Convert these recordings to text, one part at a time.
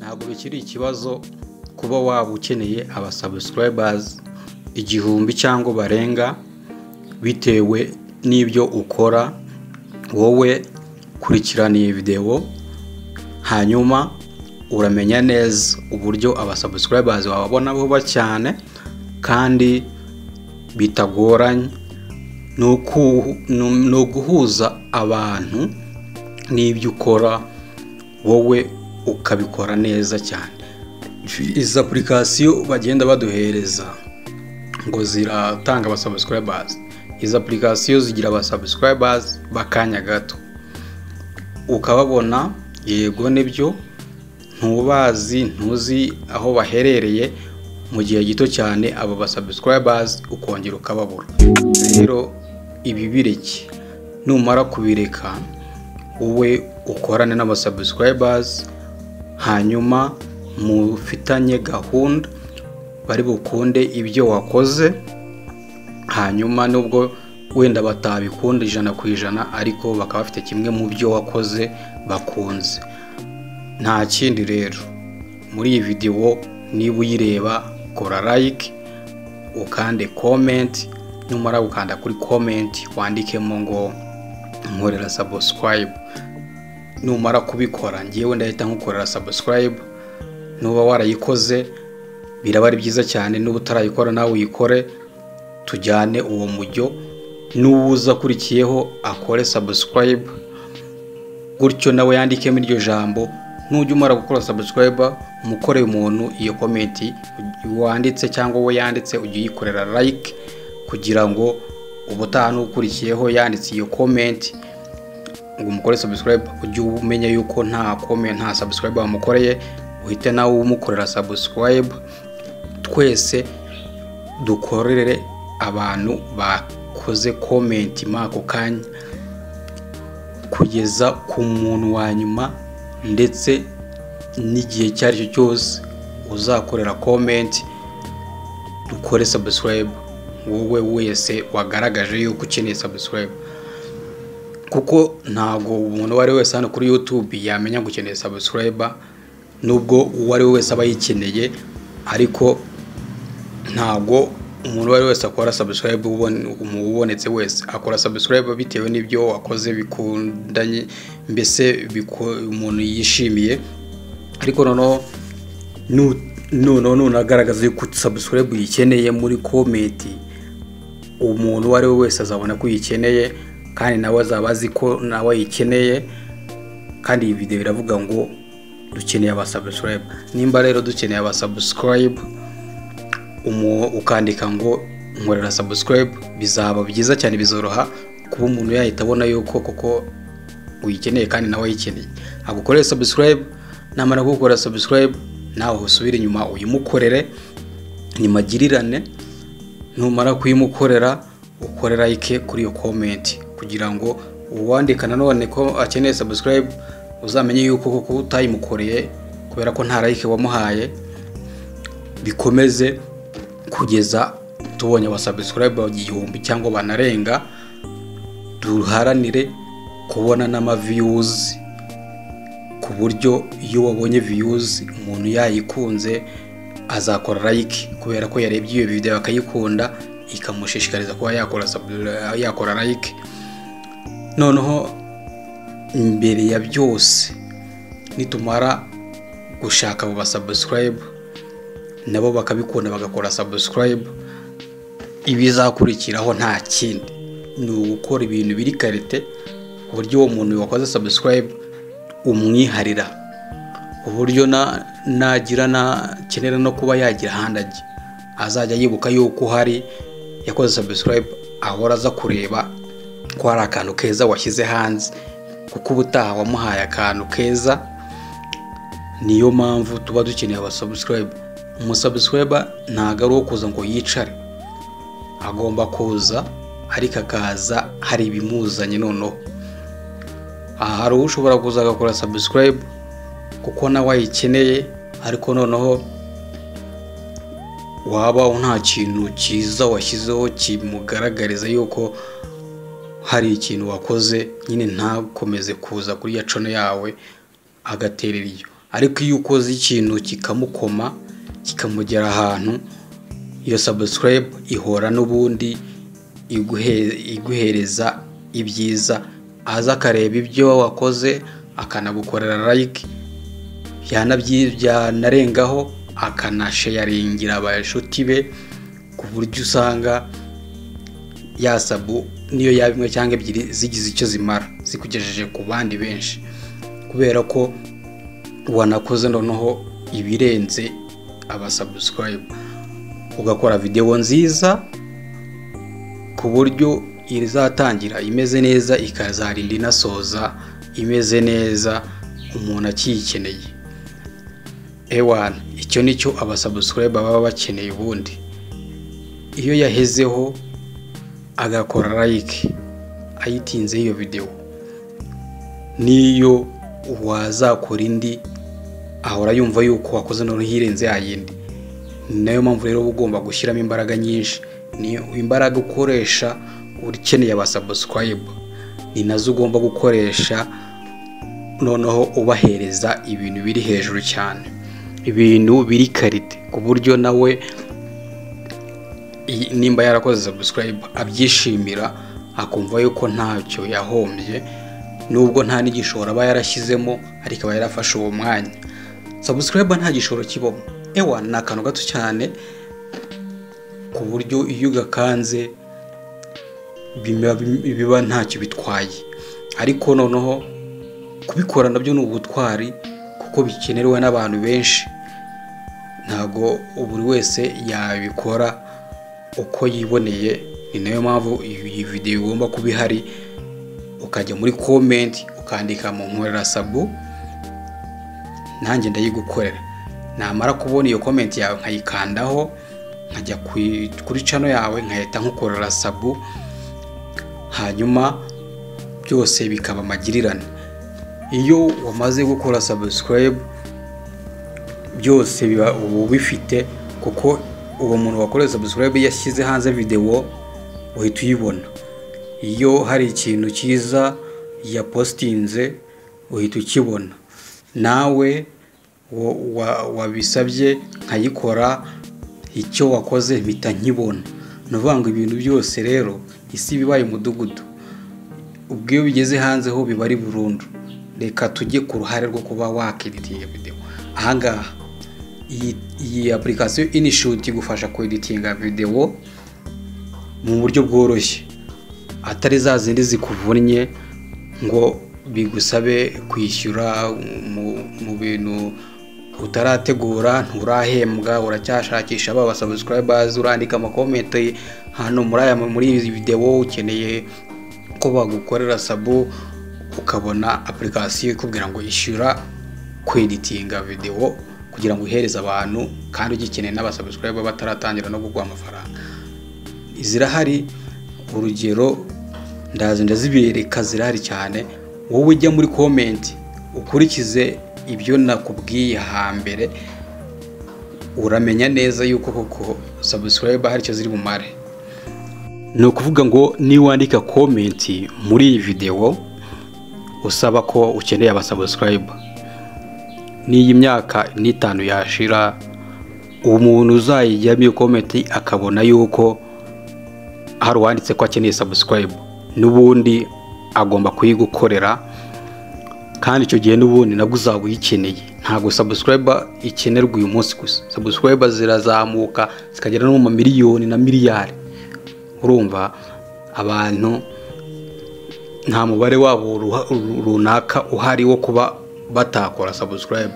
ntabwo bikiri ikibazo kuba waba ukeneye aba subscribers igihumbi cyangwa barenga bitewe n'ibyo ukora. Wowe kurikirana iyi video hanyuma uramenya neza uburyo aba subscribers wababona vuba cyane kandi bitagoranye. No guhuza abantu n'ibyo ukora wowe ukabikora neza cyane. Izi application bagenda baduhereza ngo ziratanga aba subscribers, izi application zigira aba subscribers bakanya gato ukababona, yego nibyo ntubazi ntuzi aho baherereye, mu gihe gito cyane abo ba subscribers ukongera ukababura. Rero ibi bireke, numara kubireka wowe ukorane n'aba subscribers hanyuma mufitanye gahunda bari bukunde ibyo wakoze, hanyuma nubwo wenda batabikunda 100% ariko bakaba bafite kimwe mu byo wakoze bakunze. Nta kindi rero, muri iyi video niba uyireba kora like ukande comment, numara gukanda kuri comment wandikemo ngo nkorera subscribe. Numara kubikora ngiyewe ndahita nkukorera subscribe. Nuba warayikoze biraba ari byiza cyane, nuba utarayikora nawe uyikore tujyane uwo mujyo. Nuza kurikiyeho akore subscribe gutyo nawe yandikemo iryo jambo. Nujya umara gukora subscribe umukoreye umuntu iyo comment wanditse cyangwa we yanditse ujye uyikorera like kugira ngo ubutaha n'ukurikiyeho yanditse iyo comment ngo umukore subscribe ujye umenya yuko nta comment nta subscribe wamukoreye, uhite nawe umukorera subscribe. Twese dukorere abantu bakoze comment mako kanya kugeza ku muntu wa nyuma, ndetse n'igihe cyari cyo cyose uzakorera comment dukore subscribe wowe wese wagaragaje yuko ukeneye subscribe. Kuko ntago umuntu wari wese hano kuri YouTube yamenya ngo ukeneye subscribe, nubwo uwari wese aba yikeneye, ariko ntago umuntu wari wese akora subscribe umubonetse wese akora subscribe bitewe n'ibyo wakoze bikundanye, mbese umuntu yishimiye. Ariko noneho nagaragaza yuko subscribe uyikeneye muri comment, umuntu wari wese azabona ko uyikeneye kandi nawe azabazi ko nawe ayikeneye. Kandi iyi video biravuga ngo dukeneye aba subscribe. Nimba rero dukeneye aba subscribe ukandika ngo nkorera subscribe, bizaba byiza cyane, bizoroha kuba umuntu yahita abona yuko koko uyikeneye kandi nawe ayikeneye. Agukorera subscribe, namara gukora subscribe nawe usubire inyuma uyimukorere, nimagirirane. Numara kuyimukorera ukorera like kuri iyo comment kugira ngo uwandika nanone ko akeneye subscribe uzamenye yuko koko utayimukoreye kubera ko nta like wamuhaye. Bikomeze kugeza tubonye aba subscribe igihumbi cyangwa banarenga. Duharanire kubona n'ama views ku buryo iyo wabonye views umuntu yayikunze azakora like kubera ko yarebye iyo video akayikunda ikamushishikariza kuba yakora like. Noneho imbere ya byose nitumara gushaka abo subscribe nabo bakabikunda bagakora subscribe, ibizakurikiraho nta kindi ni ugukora ibintu biri karite ku buryo uwo muntu wakoze subscribe umwiharira, uburyo nagira kenera no kuba yagira handage azajya yibuka yuko hari yakoze subscribe, ahora aza kureba ko hari akantu keza washyize hanze, kuko ubutaha wamuhaye akantu keza. Niyo mpamvu tuba dukeneye aba subscribe. Umusubscriber ntago ari uwo kuza ngo yicare, agomba kuza ariko akaza hari ibimuzanye. Noneho hari ushobora kuza agakora subscribe kuko nawe ayikeneye, ariko noneho waba nta kintu cyiza washyizeho kimugaragariza yuko hari ikintu wakoze, nyine ntakomeze kuza kuri ya channel yawe agaterera iyo. ariko iyo ukoze ikintu kikamukoma kikamugera ahantu, iyo subscribe ihora n'ubundi iguhereza ibyiza, aza akareba ibyo wakoze akanagukorera like, byanarengaho akanasharingira abashuti be, ku buryo usanga ya sabu niyo yaba imwe cyangwa ebyiri zigize icyo zimara, zikugejeje ku bandi benshi, kubera ko wanakoze noneho ibirenze abasubscribe, ugakora video nziza ku buryo izatangira imeze neza ikazarinda inasoza imeze neza umuntu akiyikeneye. Ewana, icyo nicyo abasubscribe baba bakeneye. Ubundi iyo yahezeho agakora like ayitinze iyo video, niyo wazakora indi ahora yumva yuko wakoze none hirenze yayindi. Nayo mpamvu rero ugomba gushyiramo imbaraga nyinshi, ni imbaraga ukoresha ukeneye abasubscribe, ni nazo ugomba gukoresha noneho ubahereza ibintu biri hejuru cyane, ibintu biri karite, ku buryo nawe nimba yarakoze subscribe abyishimira, akumva yuko ntacyo yahombye, nubwo nta n'igishoro aba yarashyizemo ariko aba yarafashe uwo mwanya. Subscribe nta gishoro kibamo, ni akantu gato cyane ku buryo iyo ugakanze biba ntacyo bitwaye, ariko noneho kubikora nabyo ni ubutwari kuko bikenewe n'abantu benshi, ntago buri wese yabikora uko yiboneye. Ni nayo mpamvu iyi video igomba kuba ihari, ukajya muri comment ukandika mu nkorera sabu, nanjye ndayigukorera. Namara kubona iyo comment yawe nkayikandaho, nkajya kuri channel yawe nkahita nkukorera sabu, hanyuma byose bikaba magirirane. Iyo wamaze gukora subscribe byose biba bifite, kuko uwo muntu wakoreye subscribe yashyize hanze video uhita uyibona. Iyo hari ikintu cyiza ya postinze uhita ukibona, nawe wabisabye nkayikora, icyo wakoze mpita nkibona. Nuvanga ibintu byose rero isi bibaye umudugudu, ubwo iyo bigeze hanze ho biba ari burundu. Reka tujye ku ruhare rwo kuba wakeditinga video. Ahangaha iyi application InShoot igufasha kueditinga video mu buryo bworoshye, atari za zindi zikuvunnye ngo bigusabe kwishyura mu bintu utarategura, nturahembwa, uracyashakisha aba subscribers, urandika amakomment hano muri izi video, ukeneye ko bagukorera sabu, ukabona application ikubwira ngo ishyura kweditinga video kugira ngo uhereze abantu, kandi ugikeneye n'abasubscriber bataratangira no kuguha amafaranga. Zirahari, urugero ndazibereka, zirahari cyane. Wowe ujya muri comment ukurikize ibyo nakubwiye hambere, uramenya neza yuko koko subscriber hari icyo ziri bumare. Ni ukuvuga ngo niwandika comment muri iyi video usaba ko ukeneye abasubscriber, n'iyi myaka n'itanu yashira, umuntu uzayijyamo iyo comment akabona yuko hari uwanditse ko akeneye subscribe, n'ubundi agomba kuyigukorera, kandi icyo gihe n'ubundi nabwo uzaba uyikeneye. Ntabwo subscriber ikenerwa uyu munsi gusa, subscriber zirazamuka zikagera no mu miliyoni na miliyari. Urumva abantu nta mubare wabo runaka uhari wo kuba batakora subscribe.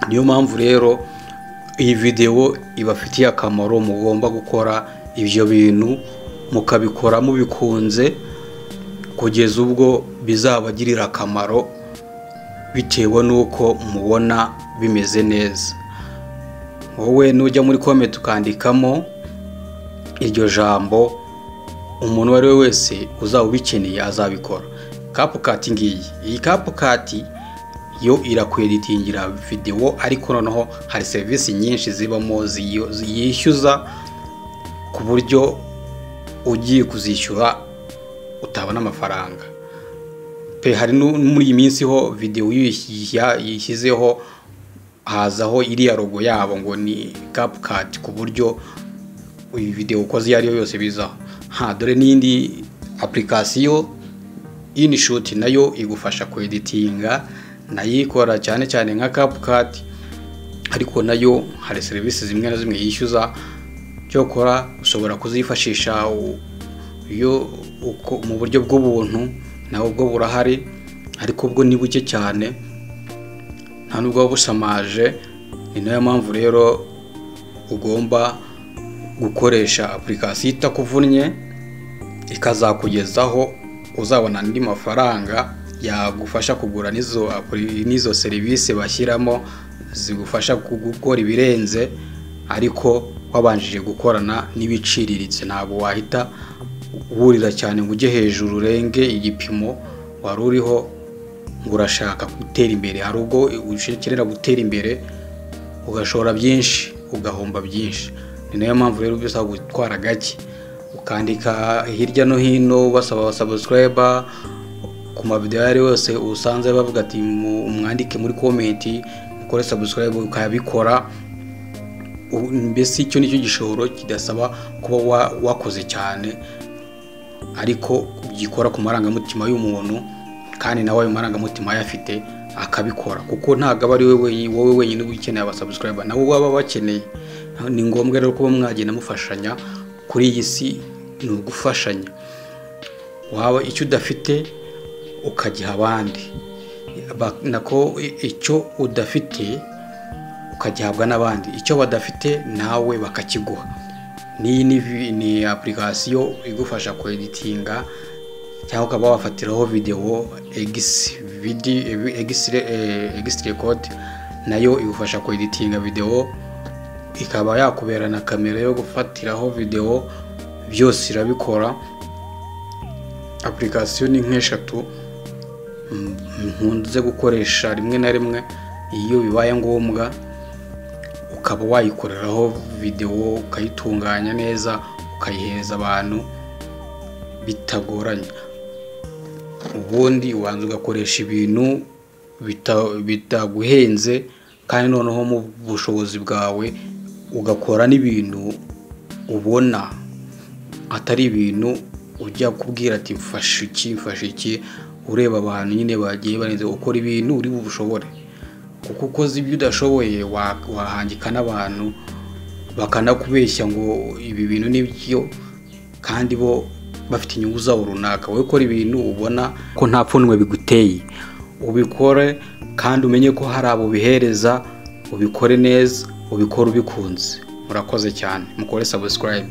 Niyo mpamvu rero iyi video ibafitiye akamaro, mugomba gukora ibyo bintu mukabikora mubikunze kugeza ubwo bizabagirira akamaro bitewe nuko mubona bimeze neza. Wowe nujya muri comment ukandikamo iryo jambo, umuntu wari wese uzaba ubikeneye azabikora. CapCut ngiyi, iyi CapCut yo irakweditingira video, ariko noneho hari service nyinshi zibamo ziyishyuza ku buryo ugiye kuzishyura utabona amafaranga pe. Hari muri iyi minsi ho video yishyizeho hazaho iriya logo yabo ngo ni CapCut, ku buryo iyi video ukoze iyo ari yo yose bizaho. Dore n'indi application InShot nayo igufasha kueditinga, nayo ikora cyane cyane nka CapCut, ariko nayo hari serivisi zimwe na zimwe yishyuza. Cyokora ushobora kuzifashisha iyo mu buryo bw'ubuntu, naho bwo burahari, ariko bwo ni buke cyane, nta nubwo busamaje. Ni nayo mpamvu rero ugomba gukoresha application itakuvunnye, ikazakugezaho uzabona andi mafaranga yagufasha kugura nizo serivisi bashyiramo zigufasha gukora ibirenze, ariko wabanjije gukorana n'ibiciriritse. Ntabwo wahita wurira cyane ngo ujye hejuru urenge igipimo wari uriho ngo urashaka gutera imbere. Hari ubwo ukenera gutera imbere ugashora byinshi ugahomba byinshi. Ni nayo mpamvu rero bisaba gutwara gake, ukandika hirya no hino basaba subscriber ku mavideo yari yose usanze bavuga ati umwandike muri comment ukore subscribe, ukabikora. Mbese icyo nicyo gishoro kidasaba kuba wakoze cyane, ariko gikora ku marangamutima y'umuntu, kandi nawe ayo marangamutima yafite akabikora, kuko ntago ari wowe wenyine ukeneye aba subscriber, nabo baba bakeneye. Ni ngombwa rero kuba mwagenda mufashanya kuri iyi si, ni ugufashanya. Waba icyo udafite ukagiha abandi, nako icyo udafite ukagihabwa n'abandi, icyo badafite nawe bakakiguha. Ni application igufasha kueditinga, cyangwa ukaba wafatiraho video Xrecord, nayo igufasha kueditinga video, ikaba yakubera na kamera yo gufatiraho video, byose irabikora. Application ni nk'eshatu nkunze gukoresha rimwe na rimwe, iyo bibaye ngombwa ukaba wayikoreraho video ukayitunganya neza, ukayihereza abantu bitagoranye. Ubundi ubanza ugakoresha ibintu bitaguhenze, kandi noneho mu bushobozi bwawe ugakora n'ibintu ubona, atari ibintu ujya kubwira ati mfashe iki, ureba abantu nyine bagiye barenze ukora ibintu uri bushobore. Kuko ukoze ibyo udashoboye wahangika n'abantu bakanakubeshya ngo ibi bintu nibyo, kandi bo bafite inyungu zabo runaka. Wowe ukora ibintu ubona ko nta pfunwe biguteye, ubikore kandi umenye ko hari abo bihereza, ubikore neza, ubikore ubikunze. Murakoze cyane, mukore subscribe.